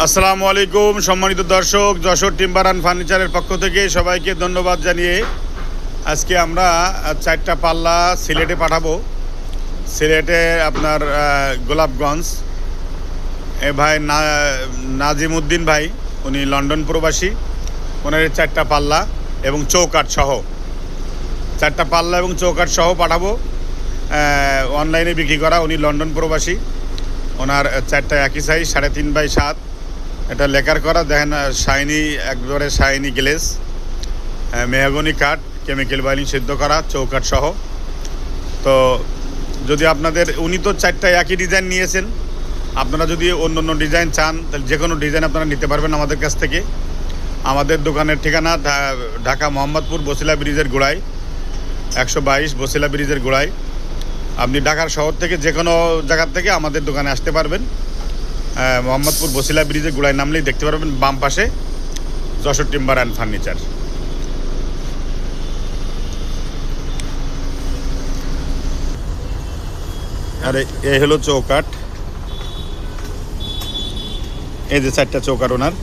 আসসালামু আলাইকুম সম্মানিত দর্শক, যশোর টিম্বার অ্যান্ড ফার্নিচারের পক্ষ থেকে সবাইকে ধন্যবাদ জানিয়ে আজকে আমরা 4টা পাল্লা সিলেটে পাঠাবো। সিলেটে আপনার গোলাপগঞ্জ ভাই নাজিম উদ্দিন ভাই, উনি লন্ডন প্রবাসী। ওনার 4টা পাল্লা এবং চৌকাঠ সহ 4টা পাল্লা এবং চৌকাঠ সহ পাঠাবো। অনলাইনে বিক্রি করা, উনি লন্ডন প্রবাসী। ওনার 4টা একই সাইজ 3.5x7। এটা লেকার করা, দেখেন শাইনি, একবারে শাইনি গ্লেস, মেহগনি কাঠ, কেমিক্যাল বাইলিং সিদ্ধ করা, চৌকাঠ সহ। তো যদি আপনাদের, উনি তো 4টা একই ডিজাইন নিয়েছেন, আপনারা যদি অন্য অন্য ডিজাইন চান তাহলে যে কোনো ডিজাইন আপনারা নিতে পারবেন আমাদের কাছ থেকে। আমাদের দোকানের ঠিকানা ঢাকা মোহাম্মদপুর বসিলা ব্রিজের গোড়ায়, 122 বসিলা ব্রিজের গোড়ায়। আপনি ঢাকার শহর থেকে যে কোনো জায়গার থেকে আমাদের দোকানে আসতে পারবেন। মোহাম্মদপুর বসিলা ব্রিজের গোড়ায় নামলেই দেখতে পারবেন বাম পাশে যশোর টিম্বার অ্যান্ড ফার্নিচার। আর এই হলো চৌকাঠ, এই যে 4টা চৌকাঠ ওনার।